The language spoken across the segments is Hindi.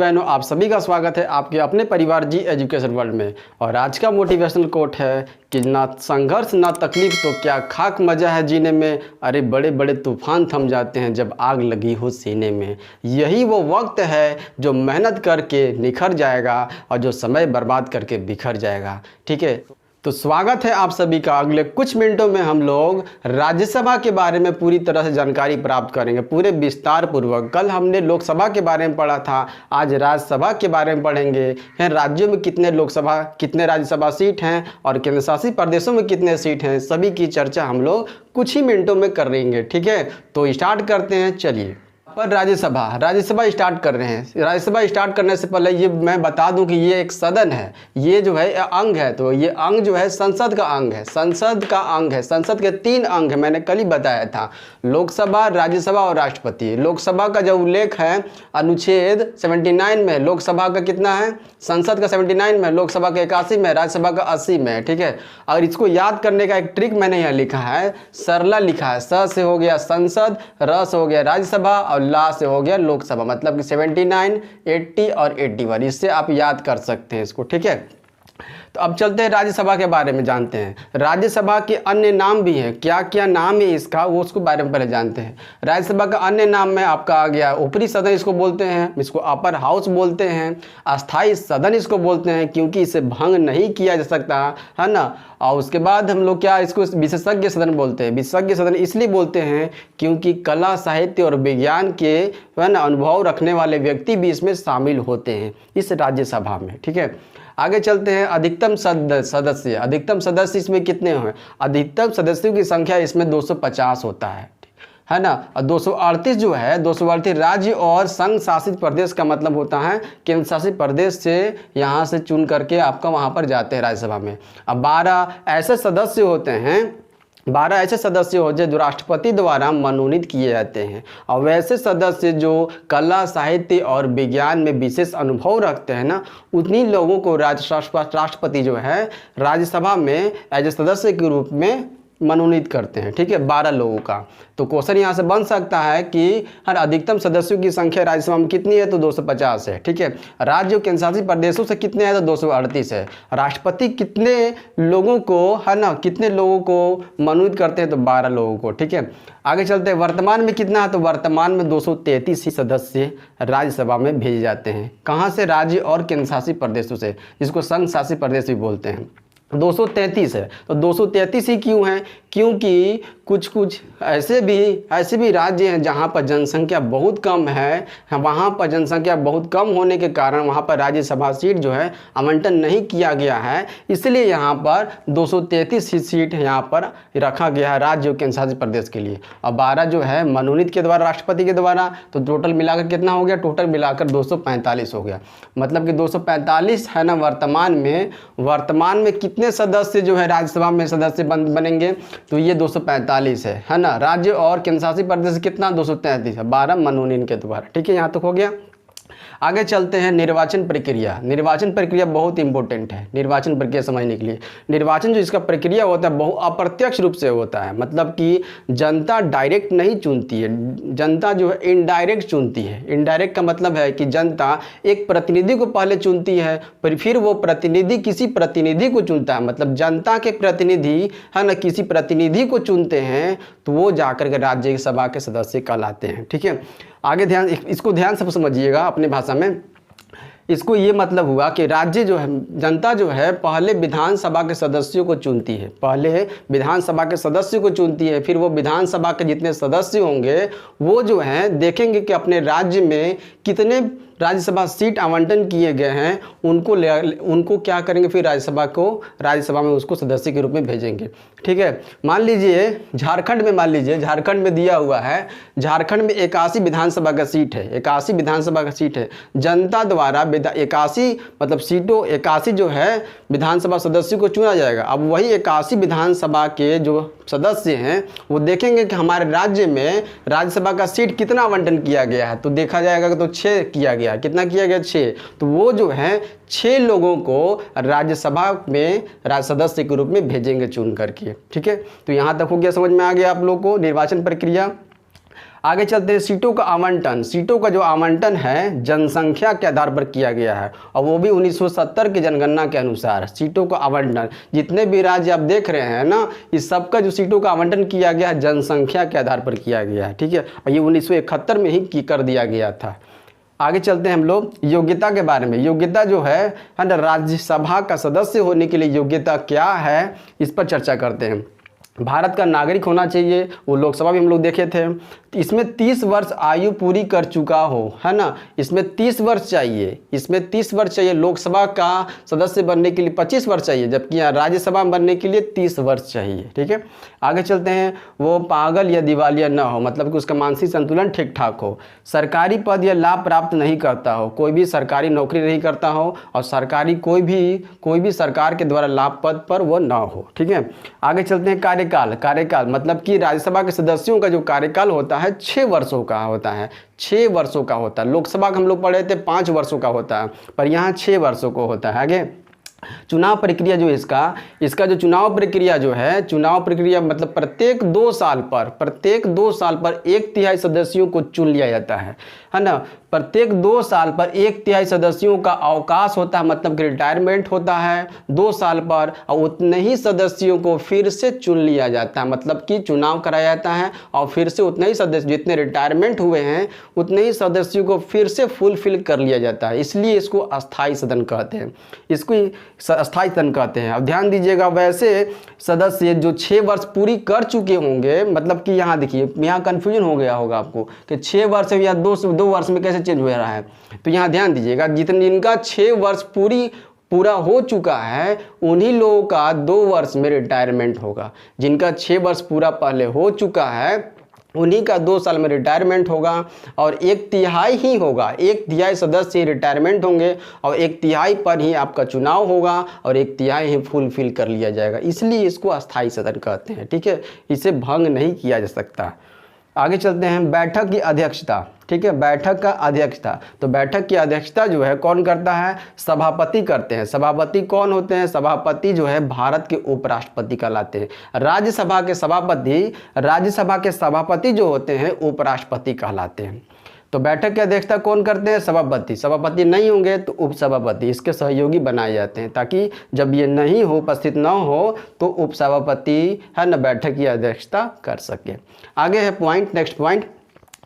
बहनों, आप सभी का स्वागत है आपके अपने परिवार जी एजुकेशन वर्ल्ड में। और आज का मोटिवेशनल कोट है कि ना संघर्ष ना तकलीफ तो क्या खाक मजा है जीने में, अरे बड़े बड़े तूफान थम जाते हैं जब आग लगी हो सीने में। यही वो वक्त है जो मेहनत करके निखर जाएगा और जो समय बर्बाद करके बिखर जाएगा। ठीक है, तो स्वागत है आप सभी का। अगले कुछ मिनटों में हम लोग राज्यसभा के बारे में पूरी तरह से जानकारी प्राप्त करेंगे, पूरे विस्तार पूर्वक। कल हमने लोकसभा के बारे में पढ़ा था, आज राज्यसभा के बारे में पढ़ेंगे। हैं राज्यों में कितने लोकसभा कितने राज्यसभा सीट हैं और केंद्र शासित प्रदेशों में कितने सीट हैं, सभी की चर्चा हम लोग कुछ ही मिनटों में कर लेंगे। ठीक है, तो स्टार्ट करते हैं। चलिए, पर राज्यसभा स्टार्ट कर रहे हैं। राज्यसभा स्टार्ट करने से पहले ये मैं बता दूं कि ये एक सदन है, ये जो है अंग है। तो ये अंग जो है संसद का अंग है, संसद का अंग है। संसद के 3 अंग है, मैंने कल ही बताया था, लोकसभा, राज्यसभा और राष्ट्रपति। लोकसभा का जो उल्लेख है अनुच्छेद 79 में, लोकसभा का कितना है, संसद का 79 में, लोकसभा का 81 में, राज्यसभा का 80 में। ठीक है, और इसको याद करने का एक ट्रिक मैंने यहाँ लिखा है, सरला लिखा है। स से हो गया संसद, र से हो गया राज्यसभा और ला से हो गया लोकसभा। मतलब कि 79, 80 और 81, इससे आप याद कर सकते हैं इसको। ठीक है, तो अब चलते हैं राज्यसभा के बारे में जानते हैं। राज्यसभा के अन्य नाम भी हैं, क्या क्या नाम है इसका वो उसको बारे में पहले जानते हैं। राज्यसभा का अन्य नाम में आपका आ गया ऊपरी सदन इसको बोलते हैं, इसको अपर हाउस बोलते हैं। अस्थाई सदन इसको बोलते हैं क्योंकि इसे भंग नहीं किया जा सकता है ना। और उसके बाद हम लोग क्या इसको विशेषज्ञ सदन बोलते हैं। विशेषज्ञ सदन इसलिए बोलते हैं क्योंकि कला, साहित्य और विज्ञान के अनुभव रखने वाले व्यक्ति भी इसमें शामिल होते हैं इस राज्यसभा में। ठीक है, आगे चलते हैं। अधिकतम सदस्य, अधिकतम सदस्य इसमें कितने हैं? अधिकतम सदस्यों की संख्या इसमें 250 होता है ना। और 238 जो है, 238 राज्य और संघ शासित प्रदेश का मतलब होता है केंद्र शासित प्रदेश से यहाँ से चुन करके आपका वहाँ पर जाते हैं राज्यसभा में। अब 12 ऐसे सदस्य होते हैं, 12 ऐसे सदस्य हो जो राष्ट्रपति द्वारा मनोनीत किए जाते हैं। और वैसे सदस्य जो कला, साहित्य और विज्ञान में विशेष अनुभव रखते हैं ना, उन्हीं लोगों को राष्ट्रपति जो है राज्यसभा में एज ए सदस्य के रूप में मनोनीत करते हैं। ठीक है, 12 लोगों का। तो क्वेश्चन यहाँ से बन सकता है कि हर अधिकतम सदस्यों की संख्या राज्यसभा में कितनी है, तो 250 है। ठीक है, राज्य और केंद्र शासित प्रदेशों से कितने हैं, तो 238 है। राष्ट्रपति कितने लोगों को है ना, कितने लोगों को मनोनीत करते हैं, तो 12 लोगों को। ठीक है, आगे चलते हैं। वर्तमान में कितना है, तो वर्तमान में 233 ही सदस्य राज्यसभा में भेजे जाते हैं। कहाँ से? राज्य और केंद्र शासित प्रदेशों से, जिसको संघ शासित प्रदेश भी बोलते हैं। 233 है। तो 233 ही क्यों है? क्योंकि कुछ ऐसे भी राज्य हैं जहाँ पर जनसंख्या बहुत कम है। वहाँ पर जनसंख्या बहुत कम होने के कारण वहाँ पर राज्यसभा सीट जो है आवंटन नहीं किया गया है, इसलिए यहाँ पर 233 ही सीट यहाँ पर रखा गया है राज्य और केंद्र शासित प्रदेश के लिए। और 12 जो है मनोनीत के द्वारा, राष्ट्रपति के द्वारा। तो टोटल मिलाकर कितना हो गया? टोटल मिलाकर 245 हो गया। मतलब कि 245 है ना। वर्तमान में कितने सदस्य जो है राज्यसभा में सदस्य बनेंगे, तो ये 245 है ना। राज्य और केंद्र शासित प्रदेश कितना? 233 है, 12 मनोनीत के द्वारा। ठीक है, यहाँ तक हो गया। आगे चलते हैं। निर्वाचन प्रक्रिया। निर्वाचन प्रक्रिया बहुत इंपॉर्टेंट है निर्वाचन प्रक्रिया समझने के लिए। निर्वाचन जो इसका प्रक्रिया होता है बहुत अप्रत्यक्ष रूप से होता है, मतलब कि जनता डायरेक्ट नहीं चुनती है, जनता जो है इनडायरेक्ट चुनती है। इनडायरेक्ट का मतलब है कि जनता एक प्रतिनिधि को पहले चुनती है, फिर वो प्रतिनिधि किसी प्रतिनिधि को चुनता है। मतलब जनता के प्रतिनिधि है ना किसी प्रतिनिधि को चुनते हैं, तो वो जाकर के राज्यसभा के सदस्य कहलाते हैं। ठीक है, आगे इसको ध्यान से समझिएगा अपने भाषा में। इसको ये मतलब हुआ कि राज्य जो है, जनता जो है पहले विधानसभा के सदस्यों को चुनती है, पहले विधानसभा के सदस्यों को चुनती है। फिर वो विधानसभा के जितने सदस्य होंगे वो जो हैं देखेंगे कि अपने राज्य में कितने राज्यसभा सीट आवंटन किए गए हैं, उनको क्या करेंगे, फिर राज्यसभा में उसको सदस्य के रूप में भेजेंगे। ठीक है, मान लीजिए झारखंड में दिया हुआ है, झारखंड में 81 विधानसभा का सीट है, 81 विधानसभा का सीट है। जनता द्वारा 81 मतलब सीटों 81 जो है विधानसभा सदस्यों को चुना जाएगा। अब वही 81 विधानसभा के जो सदस्य हैं वो देखेंगे कि हमारे राज्य में राज्यसभा का सीट कितना आवंटन किया गया है, तो देखा जाएगा कि तो 6 किया गया। कितना किया गया? 6। तो वो जो है 6 लोगों को राज्यसभा में सदस्य के रूप में भेजेंगे चुन करके। ठीक है, तो यहाँ तक हो गया, समझ में आ गया आप लोगों को निर्वाचन प्रक्रिया। आगे चलते हैं, सीटों का आवंटन। सीटों का जो आवंटन है जनसंख्या के आधार पर किया गया है, और वो भी 1970 की जनगणना के अनुसार सीटों का आवंटन। जितने भी राज्य आप देख रहे हैं ना, इस सबका जो सीटों का आवंटन किया गया है जनसंख्या के आधार पर किया गया है, ठीक है। और ये 1971 में ही कर दिया गया था। आगे चलते हैं हम लोग योग्यता के बारे में। योग्यता जो है ना, राज्यसभा का सदस्य होने के लिए योग्यता क्या है, इस पर चर्चा करते हैं। भारत का नागरिक होना चाहिए, वो लोकसभा भी हम लोग देखे थे। इसमें 30 वर्ष आयु पूरी कर चुका हो, है ना, इसमें 30 वर्ष चाहिए, इसमें 30 वर्ष चाहिए। लोकसभा का सदस्य बनने के लिए 25 वर्ष चाहिए, जबकि यहाँ राज्यसभा बनने के लिए 30 वर्ष चाहिए, ठीक है। आगे चलते हैं, वो पागल या दिवालिया ना हो, मतलब कि उसका मानसिक संतुलन ठीक ठाक हो। सरकारी पद या लाभ प्राप्त नहीं करता हो, कोई भी सरकारी नौकरी नहीं करता हो, और सरकारी कोई भी सरकार के द्वारा लाभ पद पर वो ना हो, ठीक है। आगे चलते हैं, कार्यकाल मतलब कि राज्यसभा के सदस्यों का जो कार्यकाल होता है 6 वर्षों का होता है, 6 वर्षों का होता है। लोकसभा का हम लोग पढ़े थे 5 वर्षों का होता है, पर यहाँ 6 वर्षों को होता है। आगे चुनाव प्रक्रिया जो इसका जो चुनाव प्रक्रिया जो है, चुनाव प्रक्रिया मतलब प्रत्येक 2 साल पर 1/3 सदस्यों को चुन लिया जाता है ना। प्रत्येक 2 साल पर 1/3 सदस्यों का अवकाश होता है, मतलब कि रिटायरमेंट होता है 2 साल पर, और उतने ही सदस्यों को फिर से चुन लिया जाता है, मतलब कि चुनाव कराया जाता है और फिर से उतने ही सदस्य जितने रिटायरमेंट हुए हैं उतने ही सदस्यों को फिर से फुलफिल कर लिया जाता है। इसलिए इसको अस्थायी सदन कहते हैं, इसको अस्थायी सदन कहते हैं। अब ध्यान दीजिएगा, वैसे सदस्य जो 6 वर्ष पूरी कर चुके होंगे, मतलब कि यहाँ देखिए, यहाँ कन्फ्यूजन हो गया होगा आपको कि 6 वर्ष या 2 वर्ष में कैसे चेंज हो रहा है। तो यहाँ ध्यान दीजिएगा, जिनका 6 वर्ष पूरा हो चुका है उन्हीं लोगों का 2 वर्ष में रिटायरमेंट होगा। जिनका 6 वर्ष पूरा पहले हो चुका है उन्हीं का 2 साल में रिटायरमेंट होगा, और 1/3 ही होगा, 1/3 सदस्य ही रिटायरमेंट होंगे, और 1/3 पर ही आपका चुनाव होगा, और 1/3 ही फुलफिल कर लिया जाएगा। इसलिए इसको अस्थायी सदन कहते हैं, ठीक है। इसे भंग नहीं किया जा सकता। आगे चलते हैं, बैठक की अध्यक्षता, ठीक है। बैठक का अध्यक्षता, तो बैठक की अध्यक्षता जो है कौन करता है, सभापति करते हैं। सभापति कौन होते हैं, सभापति जो है भारत के उपराष्ट्रपति कहलाते हैं। राज्यसभा के सभापति जो होते हैं उपराष्ट्रपति कहलाते हैं। तो बैठक की अध्यक्षता कौन करते हैं, सभापति नहीं होंगे तो उपसभापति, इसके सहयोगी बनाए जाते हैं, ताकि जब ये नहीं हो, उपस्थित न हो, तो उपसभापति है ना बैठक की अध्यक्षता कर सके। आगे है पॉइंट, नेक्स्ट पॉइंट,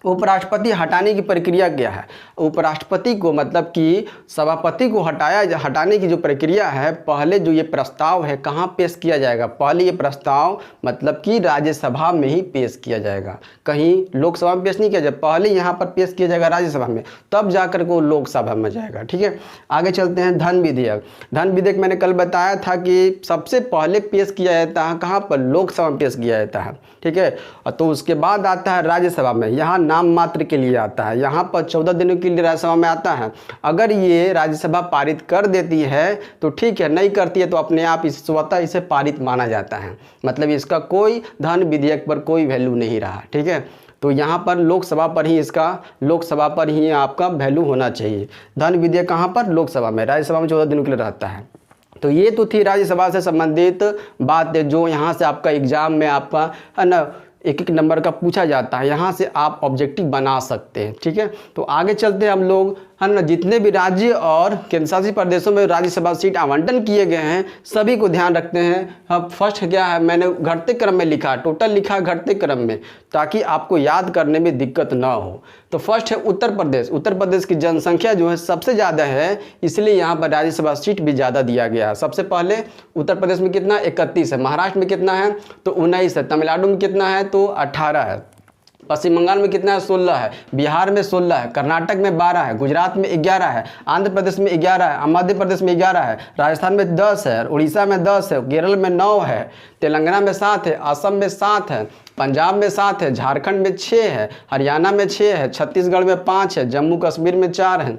उपराष्ट्रपति हटाने की प्रक्रिया क्या है। उपराष्ट्रपति को मतलब कि सभापति को हटाने की जो प्रक्रिया है, पहले जो ये प्रस्ताव है कहाँ पेश किया जाएगा, पहले ये प्रस्ताव मतलब कि राज्यसभा में ही पेश किया जाएगा, कहीं लोकसभा में पेश नहीं किया जाएगा, पहले यहाँ पर पेश किया जाएगा राज्यसभा में, तब जाकर को लोकसभा में जाएगा, ठीक है। आगे चलते हैं, धन विधेयक मैंने कल बताया था कि सबसे पहले पेश किया जाता है कहाँ पर, लोकसभा में पेश किया जाता है, ठीक है। तो उसके बाद आता है राज्यसभा में, यहाँ नाम मात्र के लिए आता है, यहाँ पर 14 दिनों के लिए राज्यसभा में आता है। अगर ये राज्यसभा पारित कर देती है तो ठीक है, नहीं करती है तो अपने आप स्वतः इसे पारित माना जाता है, मतलब इसका कोई धन विधेयक पर कोई वैल्यू नहीं रहा, ठीक है। तो यहाँ पर लोकसभा पर ही आपका वैल्यू होना चाहिए। धन विधेयक कहाँ पर, लोकसभा में, राज्यसभा में 14 दिनों के लिए रहता है। तो ये तो थी राज्यसभा से संबंधित बात, जो यहाँ से आपका एग्जाम में आपका है ना एक नंबर का पूछा जाता है, यहाँ से आप ऑब्जेक्टिव बना सकते हैं, ठीक है। तो आगे चलते हैं हम लोग, है ना, जितने भी राज्य और केंद्र शासित प्रदेशों में राज्यसभा सीट आवंटन किए गए हैं सभी को ध्यान रखते हैं। अब फर्स्ट क्या है, मैंने घटते क्रम में लिखा, टोटल लिखा घटते क्रम में, ताकि आपको याद करने में दिक्कत ना हो। तो फर्स्ट है उत्तर प्रदेश की जनसंख्या जो है सबसे ज़्यादा है, इसलिए यहाँ पर राज्यसभा सीट भी ज़्यादा दिया गया है। सबसे पहले उत्तर प्रदेश में कितना, 31 है। महाराष्ट्र में कितना है, तो 19 है। तमिलनाडु में कितना है, तो 18 है। पश्चिम बंगाल में कितना है, 16 है। बिहार में 16 है। कर्नाटक में 12 है। गुजरात में 11 है। आंध्र प्रदेश में 11 है। मध्य प्रदेश में 11 है। राजस्थान में 10 है। उड़ीसा में 10 है। केरल में 9 है। तेलंगाना में 7 है। असम में 7 है। पंजाब में 7 है। झारखंड में 6 है। हरियाणा में 6 है। छत्तीसगढ़ में 5 है। जम्मू कश्मीर में 4 है।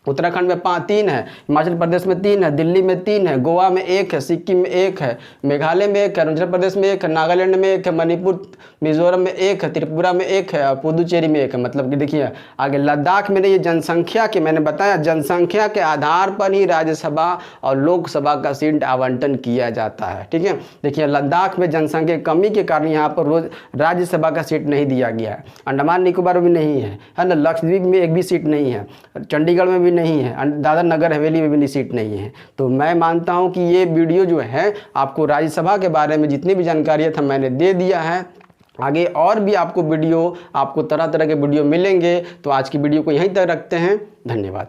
उत्तराखंड में 3 है, हिमाचल प्रदेश में 3 है, दिल्ली में 3 है, गोवा में 1 है, सिक्किम में 1 है, मेघालय में 1 है, अरुणाचल प्रदेश में 1 है, नागालैंड में 1 है, मणिपुर मिजोरम में 1 है, त्रिपुरा में 1 है और पुदुचेरी में 1 है। मतलब कि देखिए आगे लद्दाख में, ये जनसंख्या के, मैंने बताया जनसंख्या के आधार पर ही राज्यसभा और लोकसभा का सीट आवंटन किया जाता है। ठीक है, देखिए लद्दाख में जनसंख्या की कमी के कारण यहाँ पर रोज राज्यसभा का सीट नहीं दिया गया है। अंडमान निकोबार में नहीं है ना, लक्षद्वीप में एक भी सीट नहीं है, चंडीगढ़ में भी नहीं है, दादर नगर हवेली में भी सीट नहीं है। तो मैं मानता हूं कि ये वीडियो जो है आपको राज्यसभा के बारे में जितनी भी जानकारी था मैंने दे दिया है। आगे और भी आपको तरह तरह के वीडियो मिलेंगे। तो आज की वीडियो को यहीं तक रखते हैं। धन्यवाद।